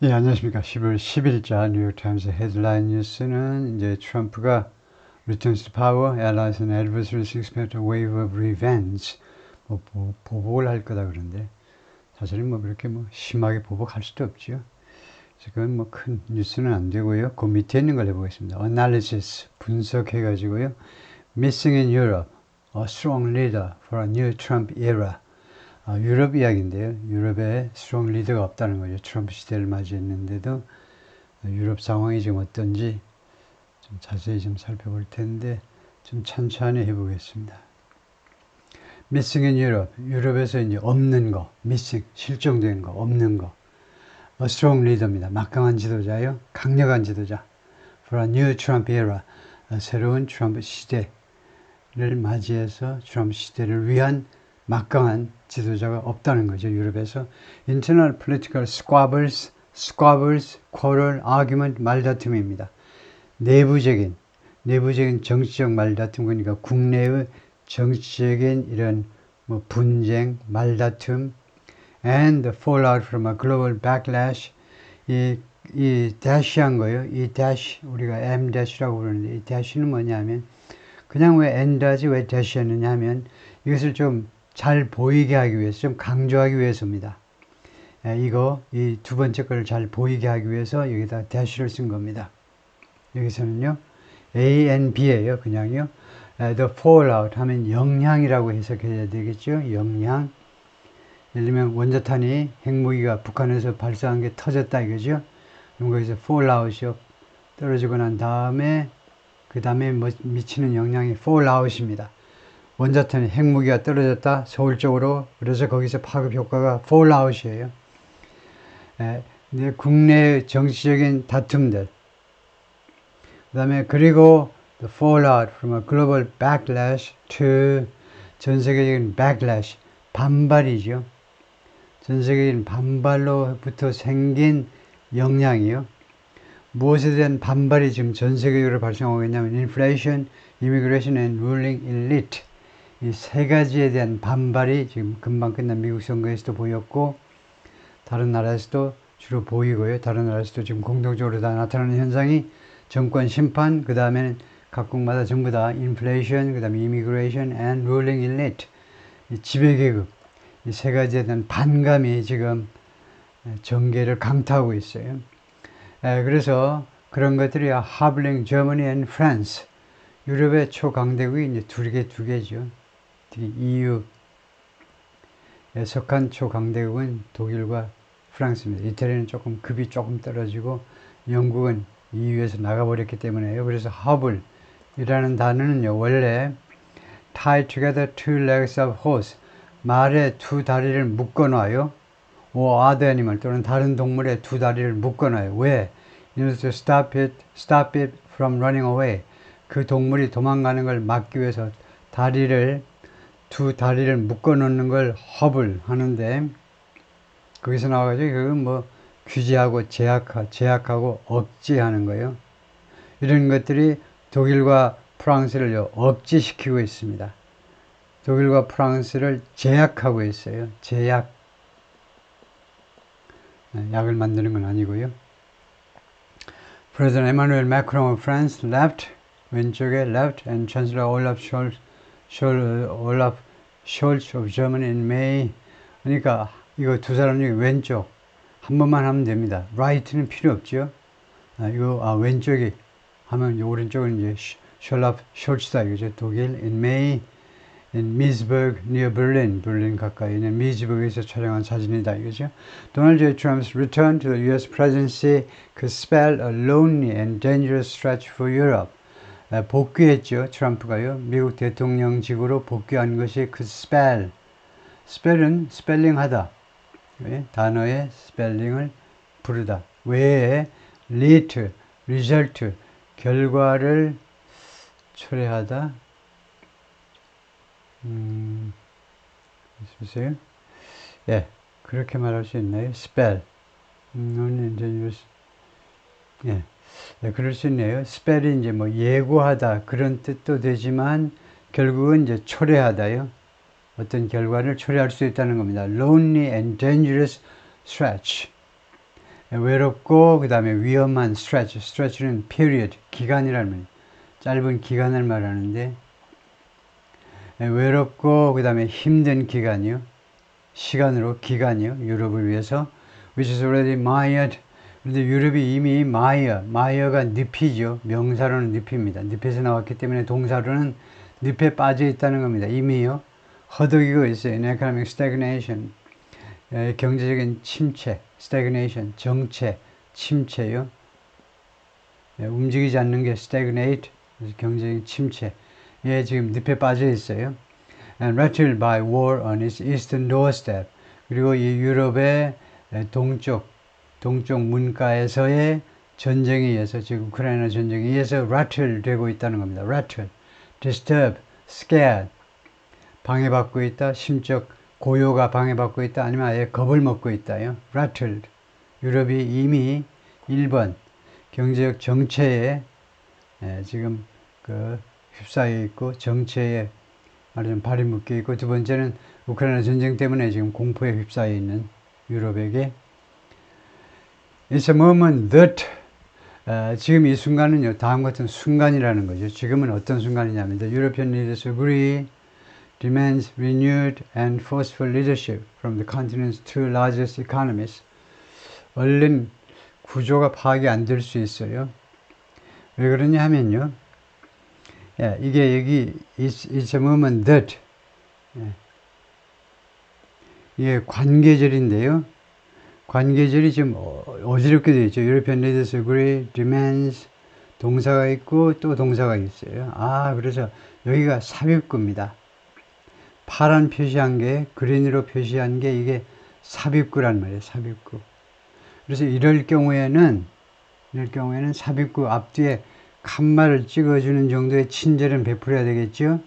예, 안녕하십니까. 10월 10일자 뉴욕타임스 헤드라인 뉴스는 이제 트럼프가 returns to power, allies and adversaries expect a wave of revenge. 보복을 할 거다 그런데 사실은 그렇게 심하게 보복할 수도 없죠. 그래서 그건 큰 뉴스는 안 되고요. 그 밑에 있는 걸 해보겠습니다. Analysis 분석해가지고요. Missing in Europe, a strong leader for a new Trump era. 유럽 이야기인데요. 유럽에 스트롱 리더가 없다는 거죠. 트럼프 시대를 맞이했는데도 유럽 상황이 지금 어떤지 좀 자세히 좀 살펴볼 텐데 좀 천천히 해보겠습니다. Missing in Europe, 유럽에서 이제 없는 거, missing, 실종된 거, 없는 거. A strong leader입니다. 막강한 지도자요. 강력한 지도자. For a new Trump era, 새로운 트럼프 시대를 맞이해서 트럼프 시대를 위한 막강한 지도자가 없다는 거죠. 유럽에서 internal political squabbles, quarrel, argument, 말다툼입니다. 내부적인 정치적 말다툼, 그러니까 국내의 정치적인 이런 분쟁, 말다툼, and the fallout from a global backlash. 이 dash한 거예요. 이 dash 우리가 M-라고 부르는데 이 dash는 뭐냐면 그냥 왜 N다지 왜 dash 했느냐 하면 이것을 좀 잘 보이게 하기 위해서, 좀 강조하기 위해서입니다. 이 두 번째 걸 잘 보이게 하기 위해서 여기다 dash를 쓴 겁니다. 여기서는요, A and B예요, 그냥요. The fallout 하면 영향이라고 해석해야 되겠죠. 영향. 예를 들면 원자탄이 핵무기가 북한에서 발사한 게 터졌다 이거죠. 그럼 거기서 fallout이 떨어지고 난 다음에 그 다음에 미치는 영향이 fallout입니다. 원자탄이 핵무기가 떨어졌다 서울 쪽으로. 그래서 거기서 파급 효과가 fallout이에요. 국내 정치적인 다툼들. 그 다음에 그리고 the fallout from a global backlash to 전 세계적인 backlash 반발이죠. 전 세계적인 반발로부터 생긴 영향이요. 무엇에 대한 반발이 지금 전 세계적으로 발생하고 있냐면 inflation, immigration and ruling elite. 이 세 가지에 대한 반발이 지금 금방 끝난 미국 선거에서도 보였고 다른 나라에서도 주로 보이고요. 다른 나라에서도 지금 공통적으로 다 나타나는 현상이 정권 심판, 그 다음에는 각국마다 전부 다 inflation, 그 다음에 immigration and ruling elite. 이 지배계급. 이 세 가지에 대한 반감이 지금 전개를 강타하고 있어요. 그래서 그런 것들이 harbouring Germany and France. 유럽의 초강대국이 이제 두 개죠. 특히 EU에 속한 초강대국은 독일과 프랑스입니다. 이태리는 급이 조금 떨어지고 영국은 EU에서 나가버렸기 때문에요. 그래서 harbours이라는 단어는요, 원래 tie together two legs of horse, 말의 두 다리를 묶어놔요. or other animal 또는 다른 동물의 두 다리를 묶어놔요. 왜? In order to stop it from running away. 그 동물이 도망가는 걸 막기 위해서 두 다리를 묶어놓는 걸 허블 하는데, 거기서 나와가지고 그건 규제하고 제약하고 억제하는 거예요. 이런 것들이 독일과 프랑스를 억제시키고 있습니다. 독일과 프랑스를 제약하고 있어요. 제약. 약을 만드는 건 아니고요. President Emmanuel Macron of France left, 왼쪽에 left, and Chancellor Olaf Scholz of Germany in May. 그러니까 이거 두 사람 중에 왼쪽 한 번만 하면 됩니다. right는 필요 없죠. 왼쪽이 하면 오른쪽은 이제 Scholz다 이거죠. 독일 in May in Meseberg near Berlin 가까이 있는 미즈버그에서 촬영한 사진이다 이거죠. Donald J. Trump's return to the U.S. presidency could spell a lonely and dangerous stretch for Europe. 복귀했죠. 트럼프가요. 미국 대통령직으로 복귀한 것이 그 spell은 스펠링하다. 단어의 스펠링을 부르다. 외에 lead, result, 결과를 초래하다. 보세요. 예, 그렇게 말할 수 있나요? spell. 그럴 수 있네요. spell이 이제 예고하다 그런 뜻도 되지만 결국은 이제 초래하다요. 어떤 결과를 초래할 수 있다는 겁니다. lonely and dangerous stretch. 외롭고 그 다음에 위험한 stretch는 period, 기간이라는 말이에요. 짧은 기간을 말하는데 외롭고 그 다음에 힘든 기간이요. 시간으로 기간이요. 유럽을 위해서 which is already mired. 그런데 유럽이 이미 mire가 늪이죠. 명사로는 늪입니다. 늪에서 나왔기 때문에 동사로는 늪에 빠져 있다는 겁니다. 이미요. 허덕이고 있어요. In economic stagnation. 경제적인 침체, stagnation, 정체, 침체요. 움직이지 않는 게 stagnate, 경제적인 침체. 예, 지금 늪에 빠져 있어요. And rattled by war on its eastern doorstep. 그리고 이 유럽의 동쪽 문가에서의 전쟁에 의해서, 즉 우크라이나 전쟁에 의해서 rattle 되고 있다는 겁니다. rattle, disturb, scared. 방해받고 있다, 심적 고요가 방해받고 있다, 아니면 아예 겁을 먹고 있다요. rattled. 유럽이 이미 1번 경제적 정체에 지금 휩싸여 있고 정체에 말하자면 발이 묶여 있고, 두 번째는 우크라이나 전쟁 때문에 지금 공포에 휩싸여 있는 유럽에게 It's a moment that 지금 이 순간은요, 다음 같은 순간이라는 거죠. 지금은 어떤 순간이냐면 The European leaders agree demands renewed and forceful leadership from the continent's two largest economies. 얼른 구조가 파악이 안 될 수 있어요. 왜 그러냐 하면요. 이게 여기 it's a moment that 이게 관계절인데요. 관계절이 좀 어지럽게 되어 있죠. European leaders agree, demands 동사가 있고 또 동사가 있어요. 그래서 여기가 삽입구입니다. 파란 표시한 게, 그린으로 표시한 게 이게 삽입구란 말이에요. 삽입구. 그래서 이럴 경우에는 삽입구 앞뒤에 칸말을 찍어주는 정도의 친절은 베풀어야 되겠죠.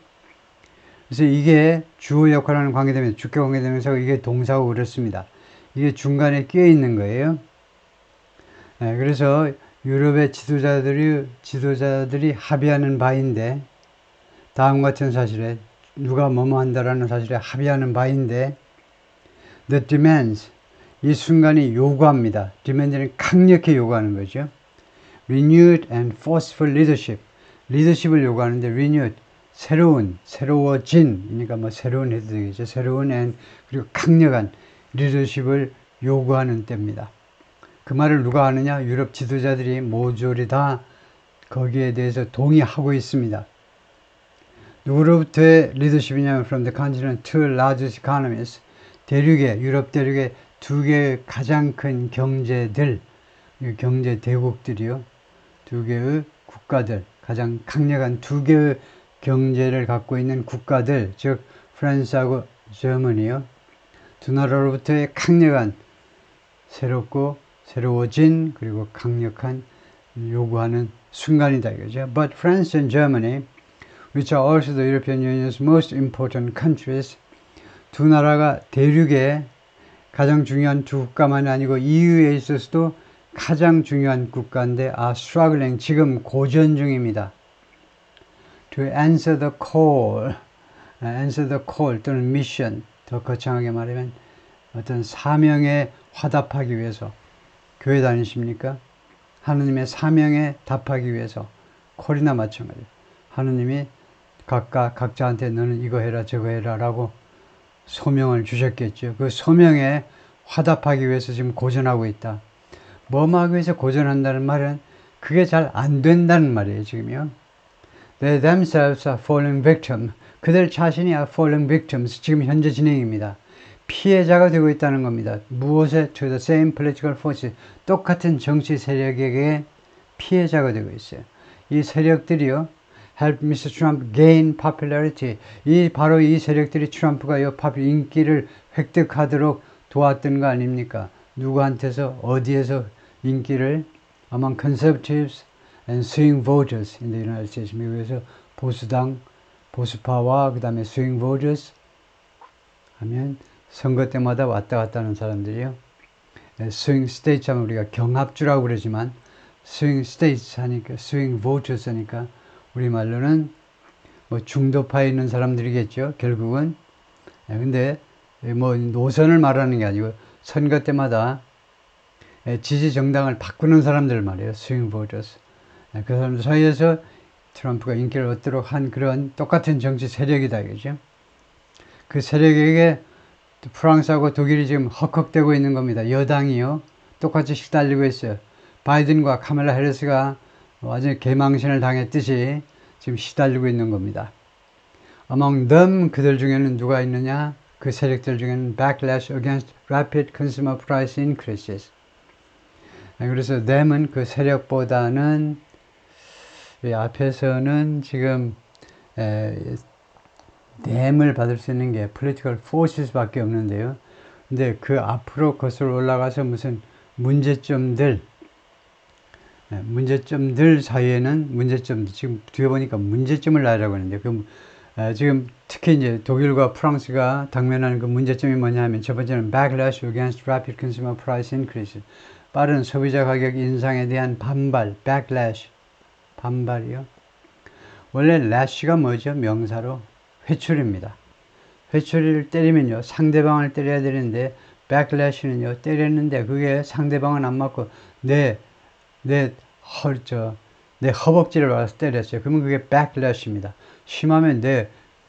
그래서 이게 주어 역할하는 관계되면서, 주격 관계되면서 이게 동사고 그렇습니다. 이게 중간에 끼어 있는 거예요. 그래서 유럽의 지도자들이 합의하는 바인데, 다음 같은 사실에 누가 뭐뭐 한다라는 사실에 합의하는 바인데, the demands, 이 순간이 요구합니다. demand는 강력히 요구하는 거죠. renewed and forceful leadership, 리더십을 요구하는데 renewed, 새로워진, 그러니까 뭐 새로운 해도 되겠죠. 새로운 and 그리고 강력한 리더십을 요구하는 때입니다. 그 말을 누가 하느냐? 유럽 지도자들이 모조리 다 거기에 대해서 동의하고 있습니다. 누구로부터의 리더십이냐면 from the continent two largest economies, 유럽 대륙의 두 개의 가장 큰 경제 대국들이요. 두 개의 국가들, 가장 강력한 두 개의 경제를 갖고 있는 국가들, 즉 프랑스하고 저머니요. 두 나라로부터의 강력한, 새로워진 그리고 강력한 요구하는 순간이다 이거죠. But France and Germany, which are also the European Union's most important countries, 두 나라가 대륙의 가장 중요한 두 국가만이 아니고 EU에 있어서도 가장 중요한 국가인데 are struggling, 지금 고전 중입니다. To answer the call 또는 mission, 더 거창하게 말하면 어떤 사명에 화답하기 위해서. 교회 다니십니까? 하느님의 사명에 답하기 위해서. 콜이나 마찬가지. 하느님이 각자한테 너는 이거 해라 저거 해라 라고 소명을 주셨겠죠. 그 소명에 화답하기 위해서 지금 고전하고 있다. 뭐하기 위해서 고전한다는 말은 그게 잘 안 된다는 말이에요. 지금요. They themselves are fallen victim. 그들 자신이 are fallen victims. 지금 현재 진행입니다. 피해자가 되고 있다는 겁니다. 무엇에? To the same political forces. 똑같은 정치 세력에게 피해자가 되고 있어요. 이 세력들이요. help Mr. Trump gain popularity. 바로 이 세력들이 트럼프가 인기를 획득하도록 도왔던 거 아닙니까? 누구한테서, 어디에서 인기를? among conservatives and swing voters in the United States. 미국에서 보수파와 그 다음에 swing voters 하면 선거 때마다 왔다 갔다 하는 사람들이요. swing states 하면 우리가 경합주라고 그러지만 swing states 하니까, swing voters 하니까 우리말로는 뭐 중도파에 있는 사람들이겠죠. 결국은. 근데 뭐 노선을 말하는 게 아니고 선거 때마다 지지 정당을 바꾸는 사람들 말이에요. 스윙 보터스. 그 사람들 사이에서 트럼프가 인기를 얻도록 한 그런 똑같은 정치 세력이다 이거죠. 그 세력에게 프랑스하고 독일이 지금 헉헉대고 있는 겁니다. 여당이요. 똑같이 시달리고 있어요. 바이든과 카멜라 해리스가 완전히 개망신을 당했듯이 지금 시달리고 있는 겁니다. Among them, 그들 중에는 누가 있느냐? 그 세력들 중에는 backlash against rapid consumer price increases. 그래서 them은 그 세력보다는 이 앞에서는 지금 them을 받을 수 있는 게 political forces 밖에 없는데요. 근데 그 앞으로 거슬러 올라가서 무슨 문제점들 사이에는 문제점, 지금 뒤에 보니까 문제점을 나열하고 있는데, 지금 특히 이제 독일과 프랑스가 당면하는 그 문제점이 뭐냐면, 첫 번째는 backlash against rapid consumer price increase. 빠른 소비자 가격 인상에 대한 반발, backlash. 반발이요. 원래 lash가 뭐죠? 명사로 회초리입니다. 회초리를 때리면요, 상대방을 때려야 되는데, backlash는요, 때렸는데 그게 상대방은 안 맞고 내 허벅지를 와서 때렸어요. 그러면 그게 backlash입니다. 심하면 내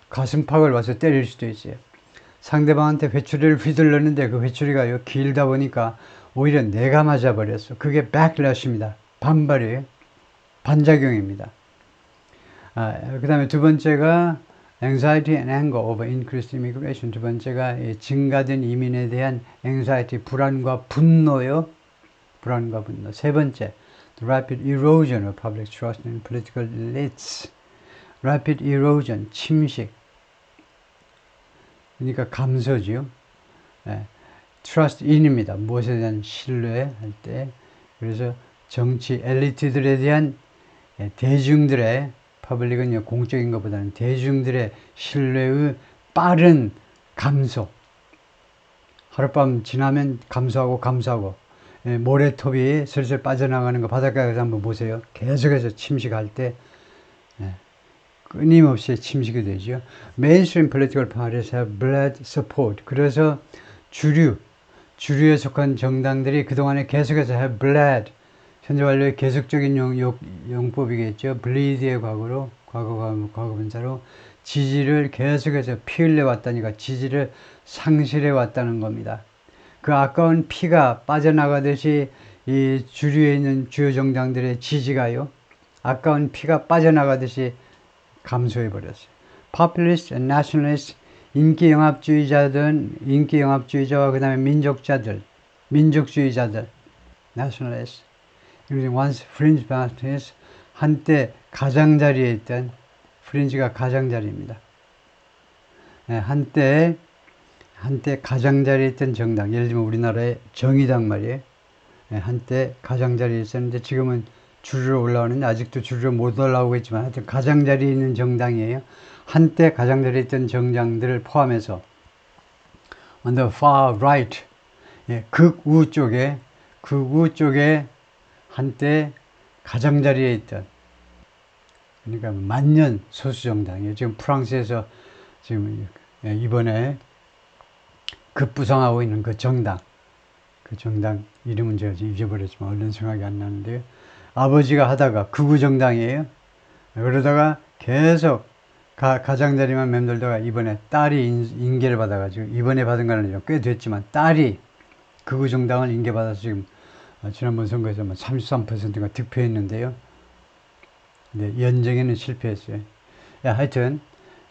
가슴팍을 와서 때릴 수도 있어요. 상대방한테 회초리를 휘둘렀는데 그 회초리가 길다 보니까 오히려 내가 맞아버렸어. 그게 backlash입니다. 반발이에요. 반작용입니다. 그 다음에 두 번째가 anxiety and anger over increased immigration. 두 번째가 증가된 이민에 대한 anxiety, 불안과 분노요. 불안과 분노. 세 번째, the rapid erosion of public trust in political elites. rapid erosion, 침식. 그러니까 감소지요. trust in입니다. 무엇에 대한 신뢰할 때. 그래서 정치 엘리트들에 대한 대중들의, 퍼블릭은 공적인 것보다는 대중들의 신뢰의 빠른 감소. 하룻밤 지나면 감소하고 모래톱이 슬슬 빠져나가는 거 바닷가에서 한번 보세요. 계속해서 침식할 때 끊임없이 침식이 되죠. Mainstream political parties have bled support. 그래서 주류에 속한 정당들이 그동안에 계속해서 have bled, 현재 완료의 계속적인 용법이겠죠. bleed의 과거 분사로 지지를 계속해서 피 흘려왔다니까 지지를 상실해 왔다는 겁니다. 그 아까운 피가 빠져나가듯이 이 주류에 있는 주요 정당들의 지지가요, 아까운 피가 빠져나가듯이 감소해 버렸어요. Populist and Nationalist, 인기영합주의자와 그 다음에 민족주의자들, Nationalist, once fringe parties, 한때 가장자리에 있던, 프린지가 가장자리입니다. 한때 가장자리에 있던 정당, 예를 들면 우리나라의 정의당 말이에요. 한때 가장자리에 있었는데 지금은 주류로 올라오는데, 아직도 주류로 못 올라오고 있지만 하여튼 가장자리에 있는 정당이에요. 한때 가장자리에 있던 정당들을 포함해서 on the far right, 극우 쪽에 한때 가장자리에 있던, 그러니까 만년 소수정당이에요. 지금 프랑스에서 지금 이번에 급부상하고 있는 그 정당 이름은 제가 잊어버렸지만 얼른 생각이 안 나는데요. 아버지가 하다가 극우정당이에요. 그러다가 계속 가장자리만 맴돌다가 이번에 딸이 인계를 받아가지고, 이번에 받은 거는 아니라 꽤 됐지만 딸이 극우정당을 인계받아서 지금 지난번 선거에서 33%가 득표했는데요. 네, 연정에는 실패했어요. 하여튼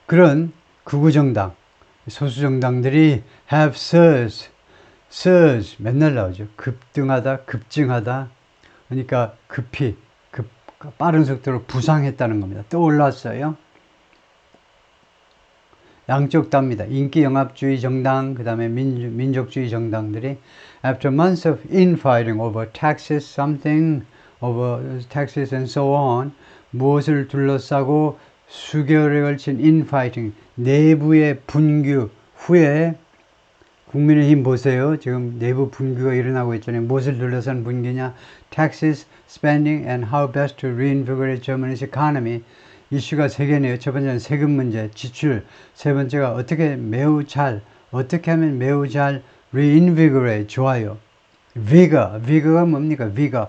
그런 극우정당, 소수정당들이 have surge 맨날 나오죠. 급증하다. 그러니까 빠른 속도로 부상했다는 겁니다. 또 올랐어요. 양쪽 다입니다. 인기영합주의 정당, 그 다음에 민족주의 정당들이 after months of infighting over taxes and so on, 무엇을 둘러싸고 수개월에 걸친 infighting, 내부의 분규 후에, 국민의힘 보세요. 지금 내부 분규가 일어나고 있잖아요. 무엇을 둘러싼 분규냐? Taxes, spending, and how best to reinvigorate Germany's economy. 이슈가 세 개네요. 첫 번째는 세금 문제, 지출. 세 번째가 어떻게 하면 매우 잘 reinvigorate, 좋아요. vigor가 뭡니까? vigor,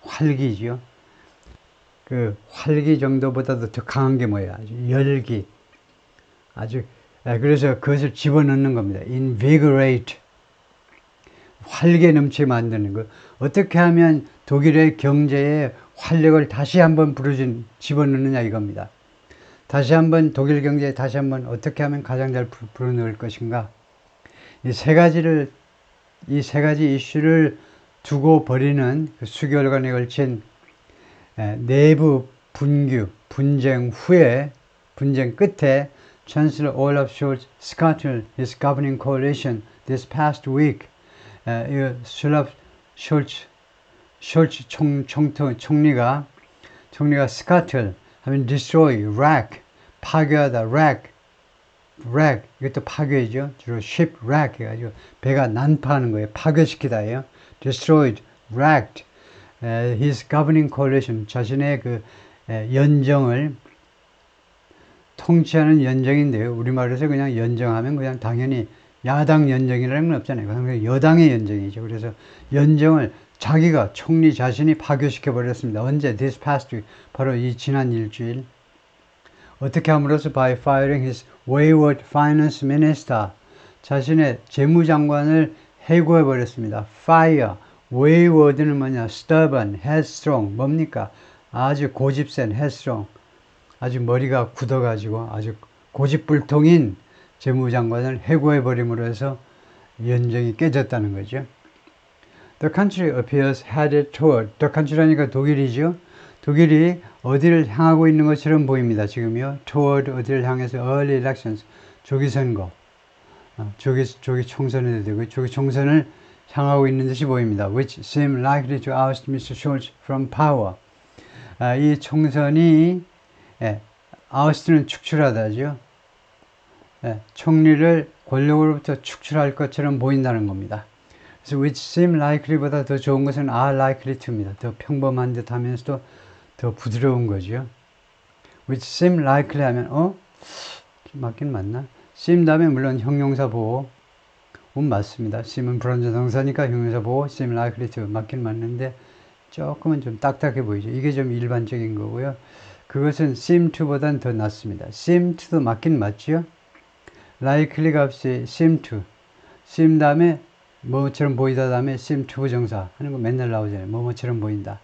활기죠. 그 활기 정도보다도 더 강한 게 뭐예요? 아주 열기. 그래서 그것을 집어넣는 겁니다. invigorate. 활기 넘치게 만드는 거. 어떻게 하면 독일의 경제에 활력을 다시 한번 집어넣느냐 이겁니다. 다시 한번 독일 경제에 다시 한번 어떻게 하면 가장 잘 불어넣을 것인가. 이 세 가지 이슈를 두고 벌이는 그 수개월간에 걸친 내부 분쟁 끝에 Chancellor Olaf Scholz scuttled his governing coalition this past week. 숄츠 총리가 scuttle 하면 destroy, wreck, 파괴하다, wreck, 이것도 파괴죠. 주로 shipwreck 해가지고 배가 난파하는 거예요. 파괴시키다예요. destroyed, wrecked. His governing coalition, 자신의 그 연정을 통치하는 연정인데요. 우리말에서 그냥 연정하면 그냥 당연히 야당 연정이라는 건 없잖아요. 그냥 여당의 연정이죠. 그래서 연정을 자기가 총리 자신이 파괴시켜 버렸습니다. 언제? This past week. 바로 이 지난 일주일. 어떻게 함으로써 by firing his wayward finance minister. 자신의 재무장관을 해고해 버렸습니다. fire. wayward는 뭐냐? stubborn, headstrong. 뭡니까? 아주 고집센, headstrong. 아주 머리가 굳어가지고 아주 고집불통인 재무장관을 해고해 버림으로 해서 연정이 깨졌다는 거죠. The country appears headed toward. The country라니까 독일이죠. 독일이 어디를 향하고 있는 것처럼 보입니다. 지금요. toward 어디를 향해서 early elections. 조기 선거. 조기 총선이 되고 조기 총선을 향하고 있는 듯이 보입니다. Which seem likely to oust Mr. Scholz from power. 이 총선이 oust는 축출하다죠. 총리를 권력으로부터 축출할 것처럼 보인다는 겁니다. 그래서 which seem likely보다 더 좋은 것은 are likely to입니다. 더 평범한 듯 하면서도 더 부드러운 거죠. which seem likely 하면 맞긴 맞나? seem 다음에 물론 형용사 보호 맞습니다. seem은 불완전 동사니까 형용사 보호 seem likely to 맞긴 맞는데 조금은 좀 딱딱해 보이죠. 이게 좀 일반적인 거고요. 그것은 seem to보다는 더 낫습니다. seem to도 맞긴 맞죠. likely 값이 seem to. seem 다음에 뭐뭐처럼 보이다 다음에 seem to 부정사 하는 거 맨날 나오잖아요. 뭐뭐처럼 보인다.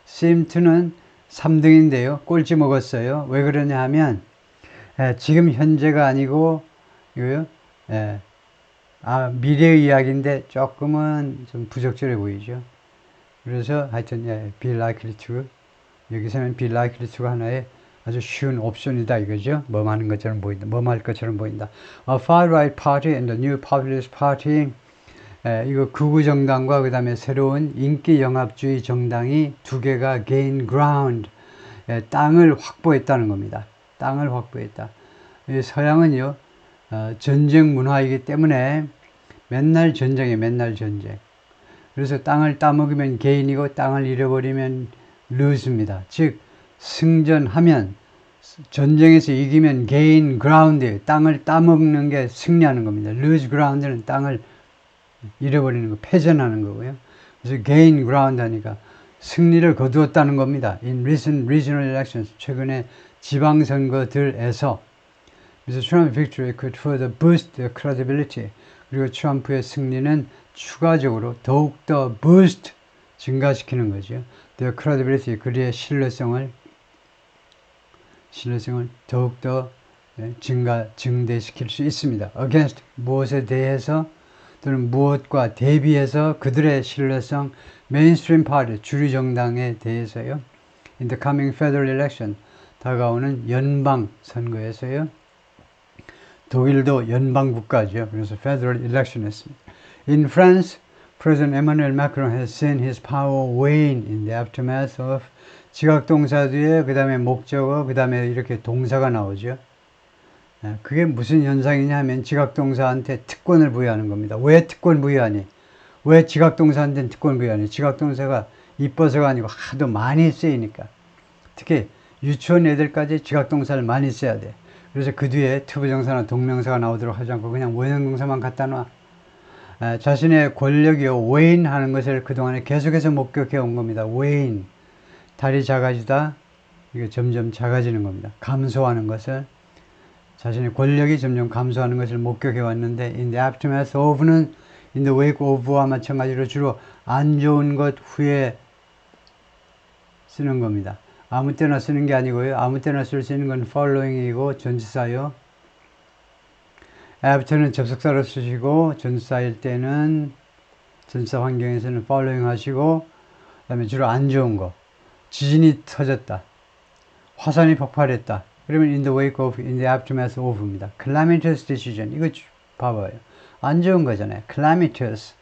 seem to는 3등인데요. 꼴찌 먹었어요. 왜 그러냐 하면 지금 현재가 아니고 이거요. 미래의 이야기인데 조금은 좀 부적절해 보이죠. 그래서 하여튼 be likely to 여기서는 be likely to가 하나의 아주 쉬운 옵션이다 이거죠. 뭐할 것처럼 보인다. A far-right party and the new populist party. 이거 극우 정당과 그 다음에 새로운 인기 영합주의 정당이 두 개가 gain ground. 땅을 확보했다는 겁니다. 땅을 확보했다. 서양은요. 전쟁 문화이기 때문에 맨날 전쟁이에요. 맨날 전쟁. 그래서 땅을 따먹으면 gain이고 땅을 잃어버리면 lose입니다. 즉 승전하면 전쟁에서 이기면 gain ground이에요. 땅을 따먹는 게 승리하는 겁니다. lose ground는 땅을 잃어버리는 거, 패전하는 거고요. 그래서 gain ground 하니까 승리를 거두었다는 겁니다. In recent regional elections, 최근에 지방선거들에서 그래서 Trump's victory could further boost their credibility. 그리고 트럼프의 승리는 추가적으로 더욱더 boost, 증가시키는 거죠. their credibility, 그리의 신뢰성을 더욱더 증대시킬 수 있습니다. against, 무엇에 대해서 또는 무엇과 대비해서 그들의 신뢰성, mainstream party, 주류 정당에 대해서요. in the coming federal election, 다가오는 연방 선거에서요. 독일도 연방 국가죠. 그래서 federal election 했습니다. In France, President Emmanuel Macron has seen his power wane in the aftermath of 지각동사 뒤에 그 다음에 목적어 그 다음에 이렇게 동사가 나오죠. 그게 무슨 현상이냐 하면 지각동사한테 특권을 부여하는 겁니다. 왜 특권 부여하니? 왜 지각동사한테는 특권 부여하니? 지각동사가 이뻐서가 아니고 하도 많이 쓰이니까. 특히 유치원 애들까지 지각동사를 많이 써야 돼. 그래서 그 뒤에 투부정사나 동명사가 나오도록 하지 않고 그냥 원형동사만 갖다 놔. 자신의 권력이요 웨인 하는 것을 그동안에 계속해서 목격해 온 겁니다. 웨인, 달이 작아지다 이게 점점 작아지는 겁니다. 감소하는 것을, 자신의 권력이 점점 감소하는 것을 목격해 왔는데 in the aftermath of는 in the wake of와 마찬가지로 주로 안 좋은 것 후에 쓰는 겁니다. 아무 때나 쓰는 게 아니고요. 아무 때나 쓸 수 있는 건 following이고 전치사요. after는 접속사로 쓰시고 전치사일 때는 전치사 환경에서는 following 하시고 그 다음에 주로 안 좋은 거, 지진이 터졌다, 화산이 폭발했다. 그러면 in the wake of, in the aftermath of입니다. calamitous decision, 이거 봐봐요. 안 좋은 거잖아요. calamitous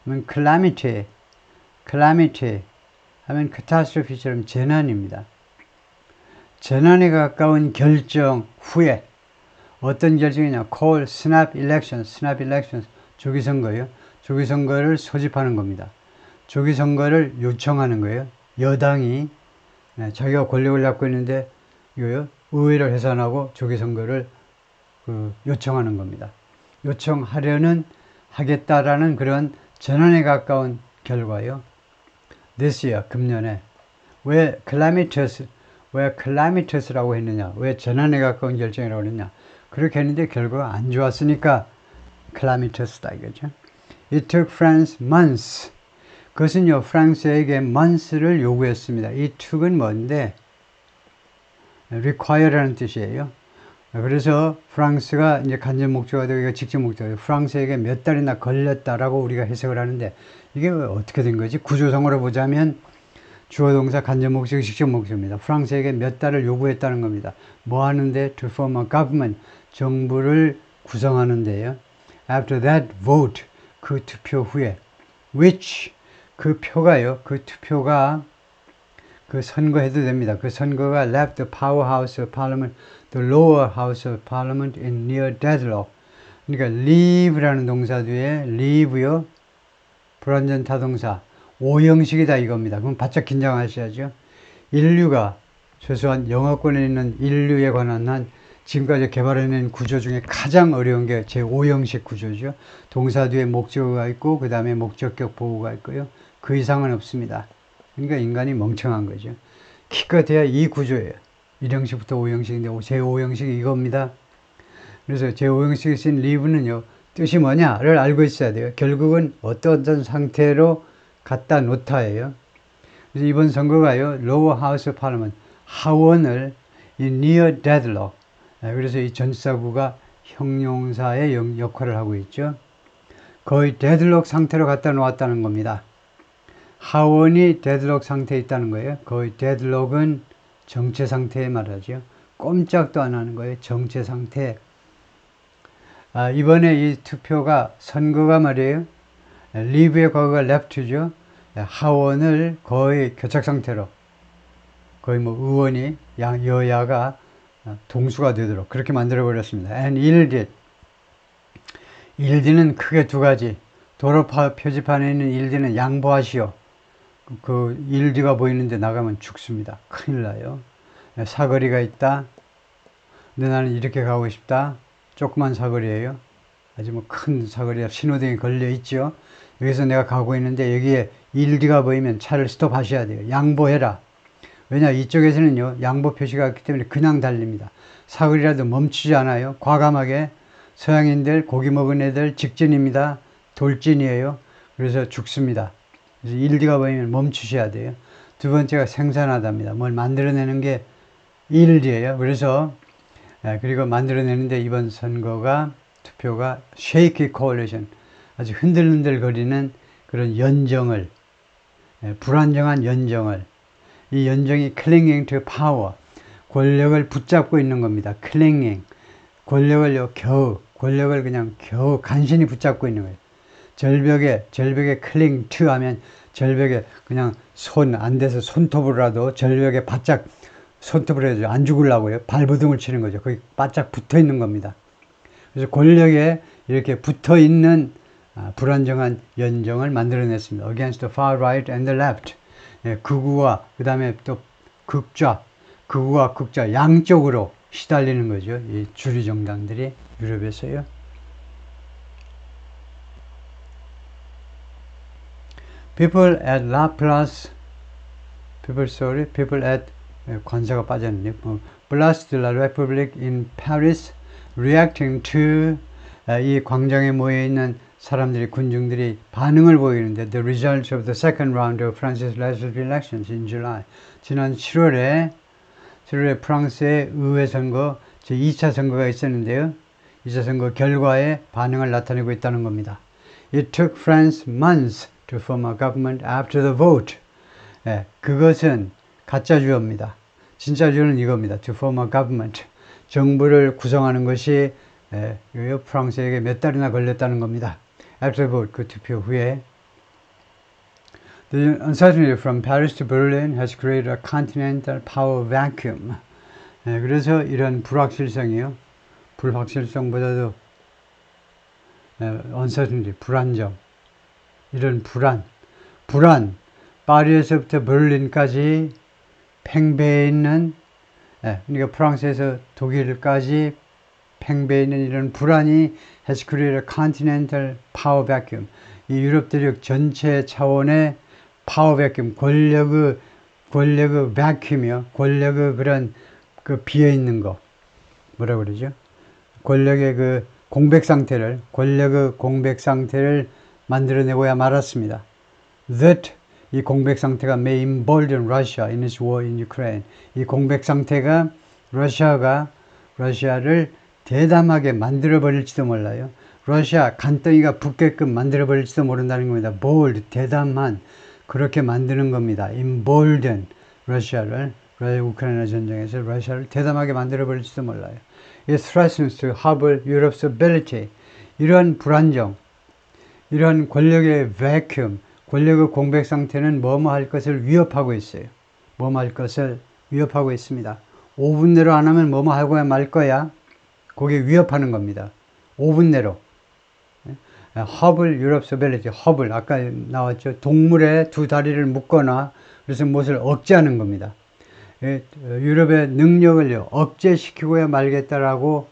하면 calamity, calamity 하면 catastrophe처럼 재난입니다. 재난에 가까운 결정 후에 어떤 결정이냐? call, snap elections, snap elections, 조기선거요. 조기선거를 소집하는 겁니다. 조기선거를 요청하는 거예요. 여당이 자기가 권력을 잡고 있는데 이거요 의회를 해산하고 조기선거를 요청하는 겁니다. 요청하려는 하겠다라는 그런 재난에 가까운 결과요. This year, 금년에 왜 calamitous라고 했느냐? 왜 재난에 가까운 결정이라고 했느냐? 그렇게 했는데 결과가 안 좋았으니까 calamitous다 이거죠. It took France months. 그것은요 프랑스에게 months를 요구했습니다. It took은 뭔데? require라는 뜻이에요. 그래서 프랑스가 이제 간접 목적어가 되고 직접 목적어예요. 프랑스에게 몇 달이나 걸렸다라고 우리가 해석을 하는데 이게 어떻게 된 거지? 구조상으로 보자면 주어 동사 간접 목적 직접 목적입니다. 프랑스에게 몇 달을 요구했다는 겁니다. 뭐 하는데? To form a government. 정부를 구성하는데요. After that vote. 그 투표 후에. Which. 그 표가요. 그 투표가 그 선거해도 됩니다. 그 선거가 left the powerhouse of parliament, the lower house of parliament in near deadlock. 그러니까 leave라는 동사 뒤에 leave요. 불완전 타동사. 오형식이다 이겁니다. 그럼 바짝 긴장하셔야죠. 인류가 최소한 영어권에 있는 인류에 관한 한 지금까지 개발해낸 구조 중에 가장 어려운 게 제5형식 구조죠. 동사 뒤에 목적어가 있고 그 다음에 목적격 보호가 있고요. 그 이상은 없습니다. 그러니까 인간이 멍청한 거죠. 기껏해야 이 구조예요. 1형식부터 5형식인데 제5형식이 이겁니다. 그래서 제5형식에 쓴 live는요. 뜻이 뭐냐를 알고 있어야 돼요. 결국은 어떤 상태로 갖다 놓다예요. 그래서 이번 선거가요. Lower House of Parliament 하원을 in near deadlock. 그래서 이 전치사구가 형용사의 역할을 하고 있죠. 거의 deadlock 상태로 갖다 놓았다는 겁니다. 하원이 deadlock 상태에 있다는 거예요. 거의 deadlock은 정체 상태에 말하죠. 꼼짝도 안 하는 거예요. 정체 상태. 이번에 이 투표가 선거가 말이에요. leave의 과거가 left죠. 하원을 거의 교착 상태로 거의 뭐 의원이 여야가 동수가 되도록 그렇게 만들어 버렸습니다. And 일디는 크게 두 가지. 도로 표지판에 있는 일디는 양보하시오. 그 일디가 보이는데 나가면 죽습니다. 큰일 나요. 사거리가 있다. 근데 나는 이렇게 가고 싶다. 조그만 사거리예요. 아주 뭐 큰 사거리에 신호등이 걸려 있죠. 여기서 내가 가고 있는데 여기에 일디가 보이면 차를 스톱하셔야 돼요. 양보해라. 왜냐 이쪽에서는요 양보 표시가 있기 때문에 그냥 달립니다. 사거리라도 멈추지 않아요. 과감하게 서양인들 고기 먹은 애들 직진입니다. 돌진이에요. 그래서 죽습니다. 그래서 일디가 보이면 멈추셔야 돼요. 두 번째가 생산하답니다. 뭘 만들어내는 게 일디예요. 그래서 그리고 만들어내는데 이번 선거가 투표가 shaky coalition 아주 흔들흔들거리는 그런 연정을 불안정한 연정을 이 연정이 clinging to power 권력을 붙잡고 있는 겁니다. clinging 권력을 그냥 겨우 간신히 붙잡고 있는 거예요. 절벽에 cling to 하면 절벽에 그냥 손 안 대서 손톱으로라도 절벽에 바짝 손톱을 해야죠. 안 죽으려고요. 발부둥을 치는 거죠. 거기 바짝 붙어 있는 겁니다. 그래서 권력에 이렇게 붙어 있는 불안정한 연정을 만들어냈습니다. Against the far right and the left. 극우와 그 다음에 또 극우와 극좌 양쪽으로 시달리는 거죠. 이 주류 정당들이 유럽에서요. People at La Place, people at 관사가 빠졌네요. Place de la République in Paris, reacting to 이 광장에 모여 있는 사람들이 군중들이 반응을 보이는데 the results of the second round of France's legislative elections in July. 지난 7월에 프랑스의 의회 선거 제2차 선거가 있었는데요. 2차 선거 결과에 반응을 나타내고 있다는 겁니다. It took France months to form a government after the vote. 그것은 가짜 주어입니다. 진짜 주어는 이겁니다. To form a government. 정부를 구성하는 것이 프랑스에게 몇 달이나 걸렸다는 겁니다. After the vote, 그 투표 후에. The uncertainty from Paris to Berlin has created a continental power vacuum. 그래서 이런 불확실성이요. 불확실성보다도 uncertainty, 불안정. 이런 불안. 파리에서부터 베를린까지 팽배해 있는, 그러니까 프랑스에서 독일까지 팽배해 있는 이런 불안이 has created a continental power vacuum. 이 유럽 대륙 전체 차원의 파워 vacuum, 권력의 vacuum이요. 권력의 그런 그 비어 있는 거. 뭐라 그러죠? 권력의 그 권력의 공백 상태를 만들어내고야 말았습니다. That 이 공백 상태가 may embolden Russia in its war in Ukraine. 이 공백 상태가 러시아를 대담하게 만들어버릴지도 몰라요. 러시아 간덩이가 붙게끔 만들어버릴지도 모른다는 겁니다. bold, 대담한, 그렇게 만드는 겁니다. embolden, 러시아를, 우크라이나 전쟁에서 러시아를 대담하게 만들어버릴지도 몰라요. It threatens to hobble Europe's ability. 이런 불안정, 이런 권력의 vacuum, 권력의 공백 상태는 뭐뭐할 것을 위협하고 있어요. 뭐뭐할 것을 위협하고 있습니다. 5분 내로 안 하면 뭐뭐 하고야 말 거야. 그게 위협하는 겁니다. 5분 내로. hobble Europe's ability. hobble, 아까 나왔죠. 동물의 두 다리를 묶거나 그래서 무엇을 억제하는 겁니다. 유럽의 능력을요, 억제시키고야 말겠다라고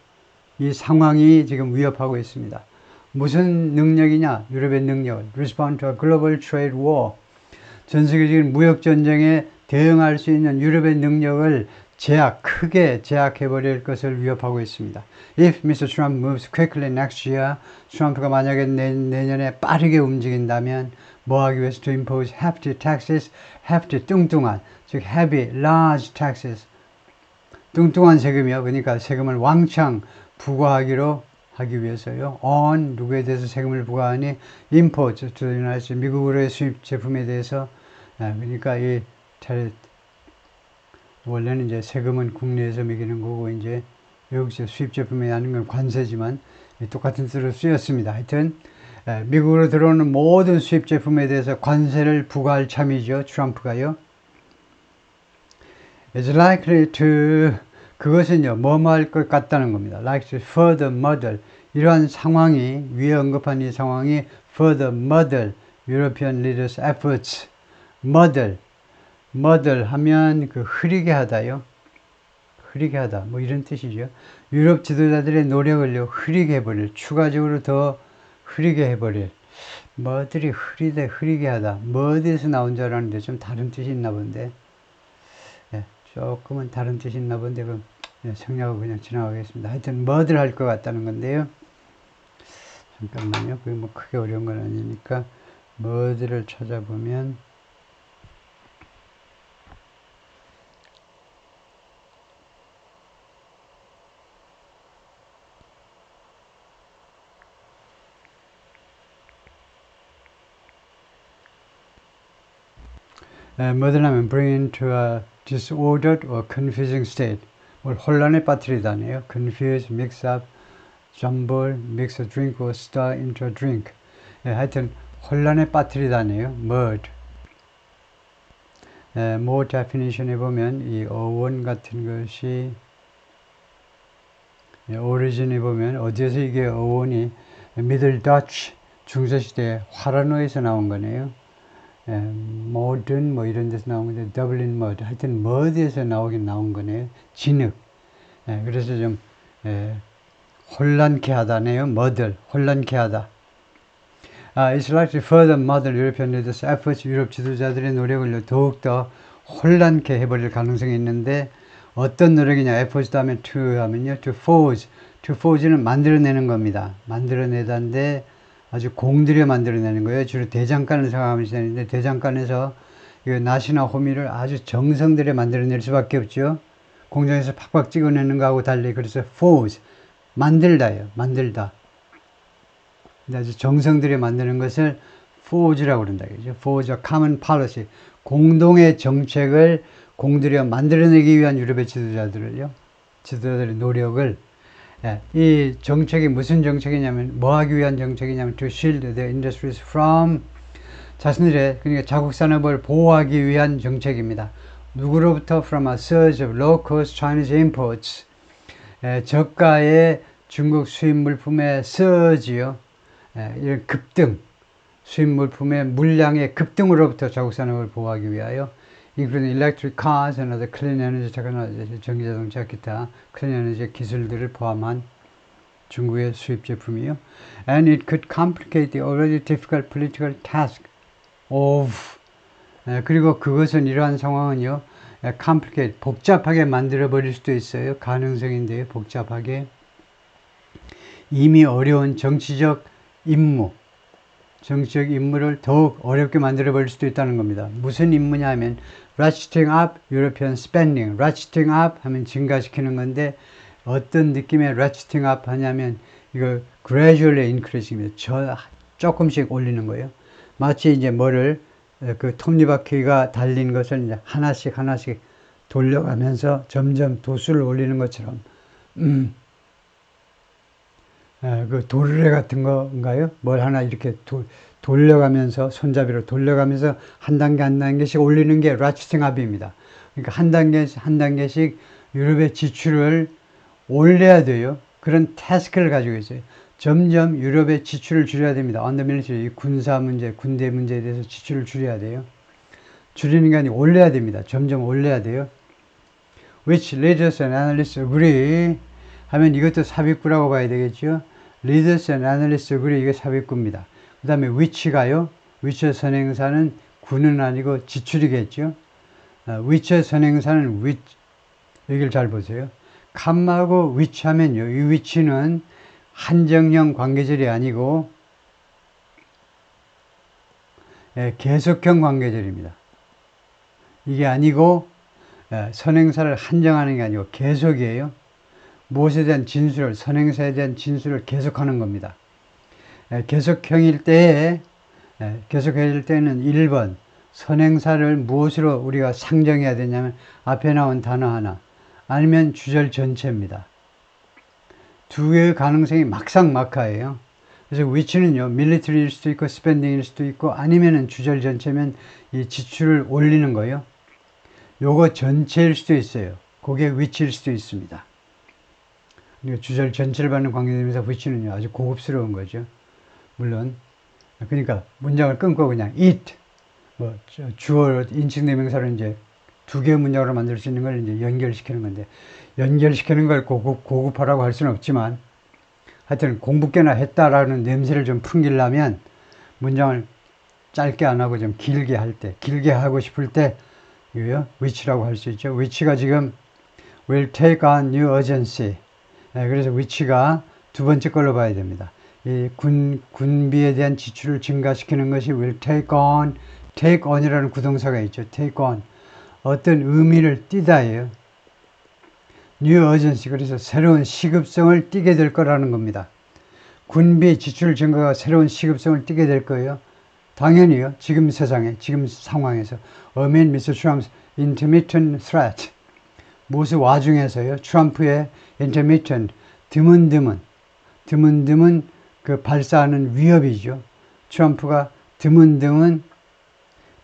이 상황이 지금 위협하고 있습니다. 무슨 능력이냐? 유럽의 능력을. Respond to a global trade war. 전 세계적인 무역전쟁에 대응할 수 있는 유럽의 능력을 크게 제약해버릴 것을 위협하고 있습니다. If Mr. Trump moves quickly next year, 트럼프가 만약에 내년에 빠르게 움직인다면 뭐 하기 위해서 to impose hefty taxes, hefty 뚱뚱한, 즉 heavy, large taxes, 뚱뚱한 세금이요. 그러니까 세금을 왕창 부과하기로 하기 위해서요. on 누구에 대해서 세금을 부과하니 import to the United States, 미국으로의 수입 제품에 대해서 그러니까 이 원래는 이제 세금은 국내에서 매기는 거고 이제 외국에서 수입 제품에 하는 건 관세지만 똑같은 뜻으로 쓰였습니다. 하여튼 미국으로 들어오는 모든 수입 제품에 대해서 관세를 부과할 참이죠. 트럼프가요. It's likely to 그것은요, 뭐할 것 같다는 겁니다. Like to further muddle. 이러한 상황이, 위에 언급한 이 상황이 further muddle European leaders' efforts. muddle 하면 그 흐리게 하다요. 흐리게 하다. 뭐 이런 뜻이죠. 유럽 지도자들의 노력을요, 흐리게 해버릴. 추가적으로 더 흐리게 해버릴. 뭐들이 흐리게 하다. 뭐 어디에서 나온 줄 알았는데 좀 다른 뜻이 있나 본데. 조금은 다른 뜻이 있나 본데 그럼 생략하고 그냥 지나가겠습니다. 하여튼 뭐들 할 것 같다는 건데요. 잠깐만요. 그게 뭐 크게 어려운 건 아니니까 뭐들을 찾아보면 뭐들 하면 bring into a disordered or confusing state. 뭘 혼란에 빠뜨리다네요. confuse, mix up, jumble, mix a drink or stir into a drink. 하여튼 혼란에 빠뜨리다네요. mud. more definition에 보면 이 어원 같은 것이 오리진에 보면 어디에서 이게 어원이 Middle Dutch 중세시대 화란어에서 나온 거네요. 모든 뭐 이런 데서 나온 건데 더블린 머드 하여튼 머드에서 나온 거네요. 진흙. 그래서 좀 혼란케 하다네요. 머들 혼란케 하다. It's likely to further muddle European leaders' efforts. 유럽 지도자들의 노력을 더욱더 혼란케 해버릴 가능성이 있는데 어떤 노력이냐? efforts 다음에 to 하면요. to forge는 만들어내는 겁니다. 만들어내다인데 아주 공들여 만들어내는 거예요. 주로 대장간을 생각하면 되는데 대장간에서 이 낫이나 호미를 아주 정성들여 만들어낼 수밖에 없죠. 공장에서 팍팍 찍어내는 거하고 달리 그래서 forge 만들다예요. 만들다. 아주 정성들여 만드는 것을 forge라고 그런다. 그죠? forge a common policy. 공동의 정책을 공들여 만들어내기 위한 유럽의 지도자들의 노력을 이 정책이 무슨 정책이냐면 뭐 하기 위한 정책이냐면 to shield the industries from 자신들의 그러니까 자국 산업을 보호하기 위한 정책입니다. 누구로부터? From a surge of low-cost Chinese imports. 저가의 중국 수입 물품의 surge요. 이런 급등, 수입 물품의 물량의 급등으로부터 자국 산업을 보호하기 위하여 including electric cars and other clean energy technology, 전기자동차 기타 clean energy 기술들을 포함한 중국의 수입 제품이요. And it could complicate the already difficult political task of 그리고 그것은 이러한 상황은요. complicate, 복잡하게 만들어 버릴 수도 있어요. 가능성인데요. 복잡하게 이미 어려운 정치적 임무를 더욱 어렵게 만들어 버릴 수도 있다는 겁니다. 무슨 임무냐 하면 ratcheting up European spending. ratcheting up 하면 증가시키는 건데 어떤 느낌의 ratcheting up 하냐면 이거 gradually increasing입니다. 조금씩 올리는 거예요. 마치 이제 뭐를 그 톱니바퀴가 달린 것을 이제 하나씩 돌려가면서 점점 도수를 올리는 것처럼 그 도르래 같은 건가요? 뭘 하나 이렇게 돌려가면서 손잡이로 돌려가면서 한 단계씩 올리는 게 ratcheting up입니다. 그러니까 한 단계씩 유럽의 지출을 올려야 돼요. 그런 태스크를 가지고 있어요. 점점 유럽의 지출을 줄여야 됩니다. On the military, 군사 문제, 군대 문제에 대해서 지출을 줄여야 돼요. 줄이는 게 아니고 올려야 됩니다. 점점 올려야 돼요. Which leaders and analysts agree 하면 이것도 삽입구라고 봐야 되겠죠. Leaders and analysts agree 이게 삽입구입니다. 그 다음에 which가요. which의 선행사는 구는 아니고 지출이겠죠. which의 선행사는 which 여기를 잘 보세요. 컴마하고 which 하면요. 이 which는 한정형 관계절이 아니고 계속형 관계절입니다. 이게 아니고 선행사를 한정하는 게 아니고 계속이에요. 무엇에 대한 진술을 선행사에 대한 진술을 계속하는 겁니다. 계속형일 때는 1번 선행사를 무엇으로 우리가 상정해야 되냐면 앞에 나온 단어 하나 아니면 주절 전체입니다. 두 개의 가능성이 막상막하예요. 그래서 which는요 military일 수도 있고 spending일 수도 있고 아니면은 주절 전체면 이 지출을 올리는 거예요. 요거 전체일 수도 있어요. 그게 which일 수도 있습니다. 주절 전체를 받는 관계되면서 which는요 아주 고급스러운 거죠. 물론 그러니까 문장을 끊고 그냥 it 뭐 주어 인칭대명사로 이제 두 개의 문장으로 만들 수 있는 걸 이제 연결시키는 건데 연결시키는 걸 고급화라고 할 수는 없지만 하여튼 공부 꽤나 했다라는 냄새를 좀 풍기려면 문장을 짧게 안 하고 좀 길게 할 때 길게 하고 싶을 때 이거요 which라고 할 수 있죠. which가 지금 will take on new urgency. 그래서 which가 두 번째 걸로 봐야 됩니다. 이 군비에 대한 지출을 증가시키는 것이 will take on이라는 구동사가 있죠. take on. 어떤 의미를 띠다예요. new urgency. 그래서 새로운 시급성을 띠게 될 거라는 겁니다. 군비 지출 증가가 새로운 시급성을 띠게 될 거예요. 당연히요. 지금 세상에, 지금 상황에서. Amid Mr. Trump's intermittent threat. 무엇의 와중에서요. 트럼프의 intermittent, 드문드문 그 발사하는 위협이죠. 트럼프가 드문드문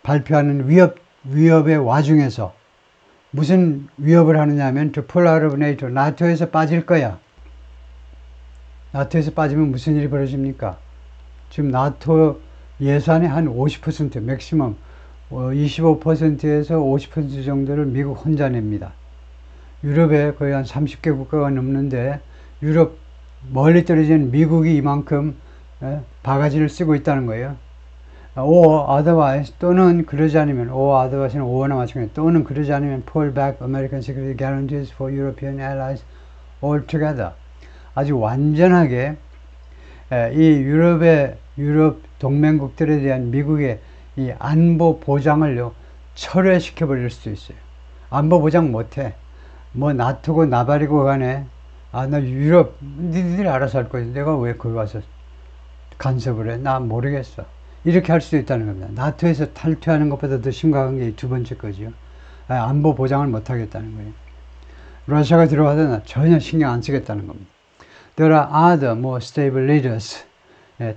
발표하는 위협의 와중에서 무슨 위협을 하느냐 하면 to pull out of NATO, 나토에서 빠질 거야. 나토에서 빠지면 무슨 일이 벌어집니까? 지금 나토 예산의 한 50%, 맥시멈 25%에서 50% 정도를 미국 혼자 냅니다. 유럽에 거의 한 30개 국가가 넘는데 유럽 멀리 떨어진 미국이 이만큼 바가지를 쓰고 있다는 거예요. or otherwise 또는 그러지 않으면 or otherwise는 or나 마찬가지 또는 그러지 않으면 pull back American security guarantees for European allies altogether. 아주 완전하게 이 유럽 동맹국들에 대한 미국의 이 안보 보장을요 철회시켜 버릴 수도 있어요. 안보 보장 못해. 뭐 나토고 나발이고 간에 나 유럽 니들이 알아서 할 거지. 내가 왜 거기 가서 간섭을 해? 나 모르겠어. 이렇게 할 수도 있다는 겁니다. 나토에서 탈퇴하는 것보다 더 심각한 게 두 번째 거죠. 안보 보장을 못 하겠다는 거예요. 러시아가 들어와도 전혀 신경 안 쓰겠다는 겁니다. There are other more stable leaders.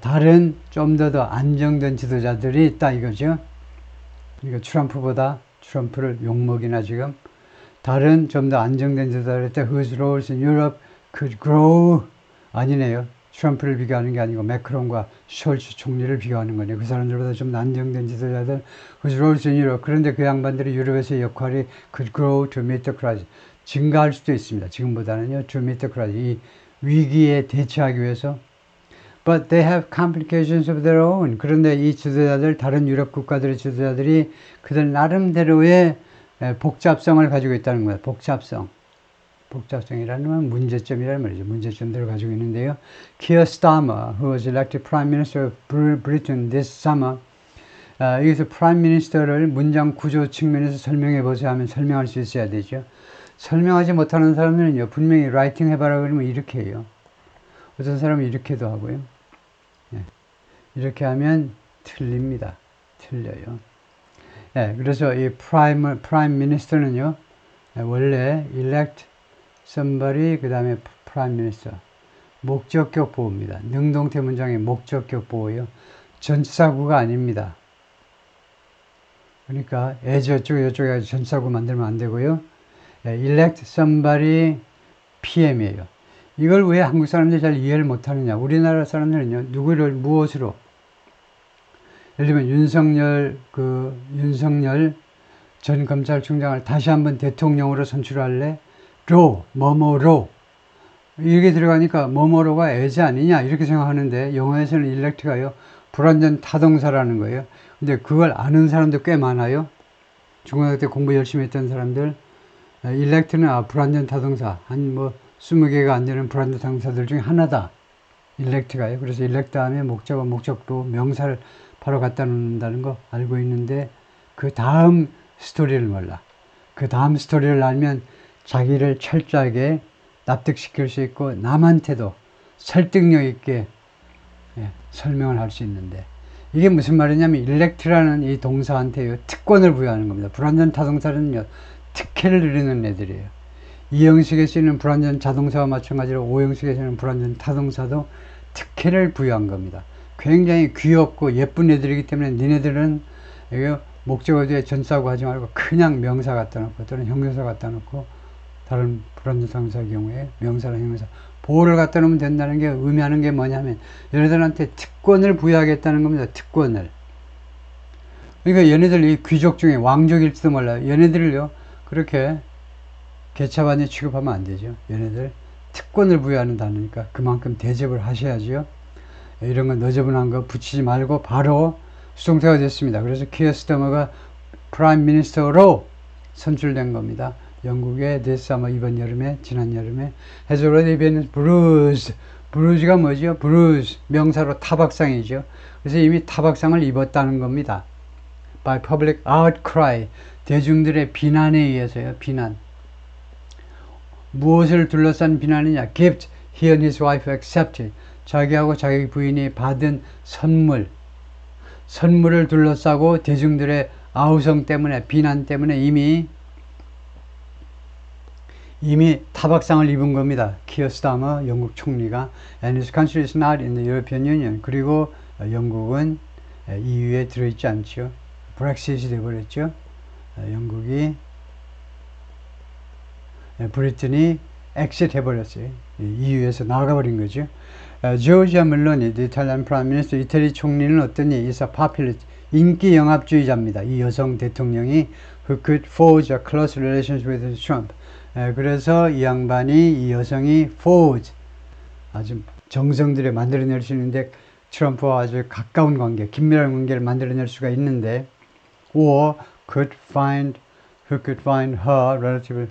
다른 좀 더 안정된 지도자들이 있다 이거죠. 이거 트럼프를 욕먹이나 지금. 다른 좀 더 안정된 지도자들이 있다. Whose roles in Europe could grow. 아니네요. 트럼프를 비교하는 게 아니고 매크론과 숄츠 총리를 비교하는 거네요. 그 사람들보다 좀 안정된 지도자들. Whose roles in Europe. 그런데 그 양반들이 유럽에서의 역할이 could grow to meet the crisis. 증가할 수도 있습니다. 지금보다는요. to meet the crisis. 이 위기에 대처하기 위해서. But they have complications of their own. 그런데 이 지도자들, 다른 유럽 국가들의 지도자들이 그들 나름대로의 복잡성을 가지고 있다는 거예요. 복잡성이라는 건 문제점이라는 말이죠. 문제점들을 가지고 있는데요. Keir Starmer, who was elected Prime Minister of Britain this summer, 여기서 Prime Minister를 문장 구조 측면에서 설명해 보세요 하면 설명할 수 있어야 되죠. 설명하지 못하는 사람들은요, 분명히 라이팅 해봐라 그러면 이렇게 해요. 어떤 사람은 이렇게도 하고요. 이렇게 하면 틀립니다. 틀려요. 그래서 이 Prime Minister는요, 원래 elect somebody, 그 다음에 Prime Minister. 목적격 보호입니다. 능동태 문장의 목적격 보호요. 전치사구가 아닙니다. 그러니까 저쪽에 전치사구 만들면 안 되고요. elect somebody PM이에요. 이걸 왜 한국 사람들이 잘 이해를 못하느냐. 우리나라 사람들은요, 누구를 무엇으로. 예를 들면 윤석열 전 검찰총장을 다시 한번 대통령으로 선출할래? 뭐뭐로. 이렇게 들어가니까 뭐뭐로가 애자 아니냐 이렇게 생각하는데 영어에서는 elect가요. 불완전 타동사라는 거예요. 근데 그걸 아는 사람도 꽤 많아요. 중고등학교 때 공부 열심히 했던 사람들. elect는 불완전 타동사. 한 20개가 안 되는 불완전 타동사들 중에 하나다. elect가요. 그래서 elect 다음에 목적어, 목적도, 명사를 바로 갖다 놓는다는 거 알고 있는데 그 다음 스토리를 몰라. 그 다음 스토리를 알면 자기를 철저하게 납득시킬 수 있고 남한테도 설득력 있게 설명을 할 수 있는데 이게 무슨 말이냐면 elect라는 이 동사한테요 특권을 부여하는 겁니다. 불완전 타동사는요 특혜를 누리는 애들이에요. 2형식에 쓰이는 불완전 자동사와 마찬가지로 5형식에 쓰이는 불완전 타동사도 특혜를 부여한 겁니다. 굉장히 귀엽고 예쁜 애들이기 때문에 니네들은 목적어 뒤에 전사구 하지 말고 그냥 명사 갖다 놓고 또는 형용사 갖다 놓고 다른 불완전 타동사의 경우에 명사랑 형용사 보호를 갖다 놓으면 된다는 게 의미하는 게 뭐냐면 얘네들한테 특권을 부여하겠다는 겁니다. 특권을. 그러니까 얘네들 이 귀족 중에 왕족일지도 몰라요. 얘네들을요 그렇게 개차반에 취급하면 안 되죠. 얘네들 특권을 부여하는 단어니까 그만큼 대접을 하셔야죠. 이런 거 너저분한 거 붙이지 말고 바로 수동태가 됐습니다. 그래서 키어 스타머가 프라임 미니스터로 선출된 겁니다. 영국의 this summer, 이번 여름에, 지난 여름에 has already been bruised. bruise가 뭐죠? bruise, 명사로 타박상이죠. 그래서 이미 타박상을 입었다는 겁니다. by public outcry, 대중들의 비난에 의해서요. 비난. 무엇을 둘러싼 비난이냐? gift he and his wife accepted. 자기하고 자기 부인이 받은 선물을 둘러싸고 대중들의 아우성 때문에 비난 때문에 이미 타박상을 입은 겁니다. 키어 스타머 영국 총리가 and his country is not in the European Union. 그리고 영국은 EU에 들어있지 않죠. 브렉시트이 되어버렸죠. 영국이 브리튼이 엑시트 해버렸어요. EU에서 나가버린 거죠. 조지아 멜로니, 이탈리안 프라임 미니스터, 이태리 총리는 어떠니? 이사 파퓰리스트, 인기 영합주의자입니다. 이 여성 대통령이 who could forge a close relationship with Trump. 그래서 이 양반이, 이 여성이 forge, 아주 정성들에 만들어낼 수 있는데 트럼프와 아주 가까운 관계, 긴밀한 관계를 만들어낼 수가 있는데, or who could find her relatively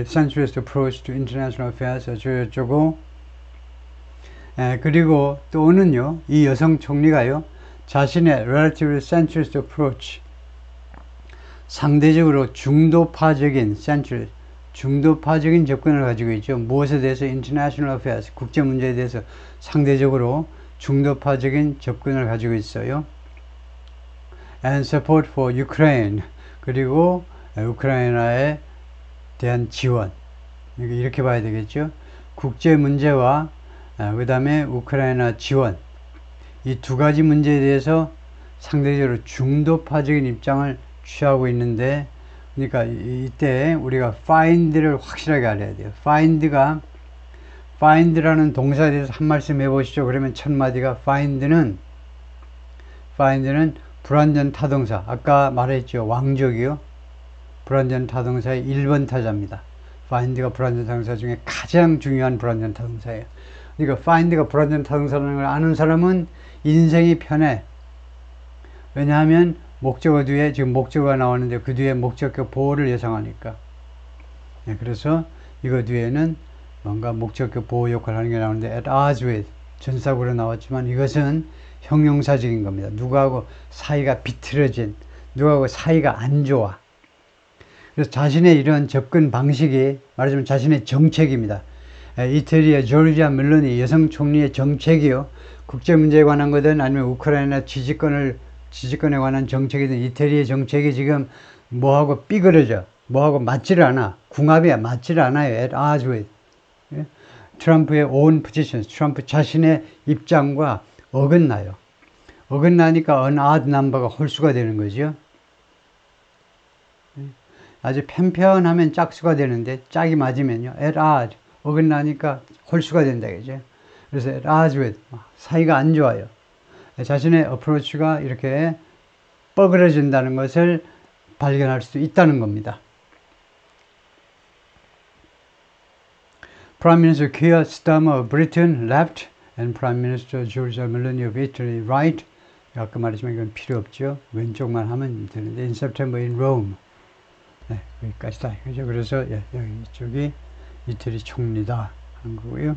centrist approach to international affairs 어쩌고. 그리고 또는요, 이 여성 총리가요, 자신의 relatively centrist approach, 상대적으로 중도파적인 접근을 가지고 있죠. 무엇에 대해서 international affairs, 국제 문제에 대해서 상대적으로 중도파적인 접근을 가지고 있어요. And support for Ukraine, 그리고 우크라이나에 대한 지원, 이렇게 봐야 되겠죠. 국제 문제와 그 다음에 우크라이나 지원, 이 두 가지 문제에 대해서 상대적으로 중도파적인 입장을 취하고 있는데, 그러니까 이때 우리가 find를 확실하게 알아야 돼요. find라는 동사에 대해서 한 말씀 해보시죠. 그러면 첫 마디가 find는 불완전 타동사, 아까 말했죠. 왕족이요. 불완전 타동사의 1번 타자입니다. find가 불완전 타동사 중에 가장 중요한 불완전 타동사예요. 그러니까 find가 불완전 타동사라는 걸 아는 사람은 인생이 편해. 왜냐하면 목적어 뒤에 지금 목적어가 나오는데 그 뒤에 목적격 보호를 예상하니까. 그래서 이거 뒤에는 뭔가 목적격 보호 역할을 하는 게 나오는데 at odds with 전사구로 나왔지만 이것은 형용사적인 겁니다. 누구하고 사이가 비틀어진, 누구하고 사이가 안 좋아. 그래서 자신의 이런 접근 방식이 말하자면 자신의 정책입니다. 이태리의 조르지아 멜로니 여성 총리의 정책이요. 국제 문제에 관한 거든 아니면 우크라이나 지지권에 관한 정책이든 이태리의 정책이 지금 뭐하고 삐그러져. 뭐하고 맞지를 않아. 궁합이 맞지를 않아요. at odds with. 트럼프의 own position, 트럼프 자신의 입장과 어긋나요. 어긋나니까 an odd number가 홀수가 되는 거죠. 아주 편편하면 짝수가 되는데 짝이 맞으면요. at odd. 어긋나니까 홀수가 된다. 그죠? 그래서 at odds with. 사이가 안 좋아요. 자신의 어프로치가 이렇게 뻐그러진다는 것을 발견할 수 있다는 겁니다. Prime Minister Keir Starmer of Britain left and Prime Minister Giorgia Meloni of Italy right. 아까 말했지만 이건 필요 없죠. 왼쪽만 하면 되는데 in September in Rome. 네, 여기까지다. 그죠? 그래서 여기 이쪽이 이태리 총리다 하는 거고요.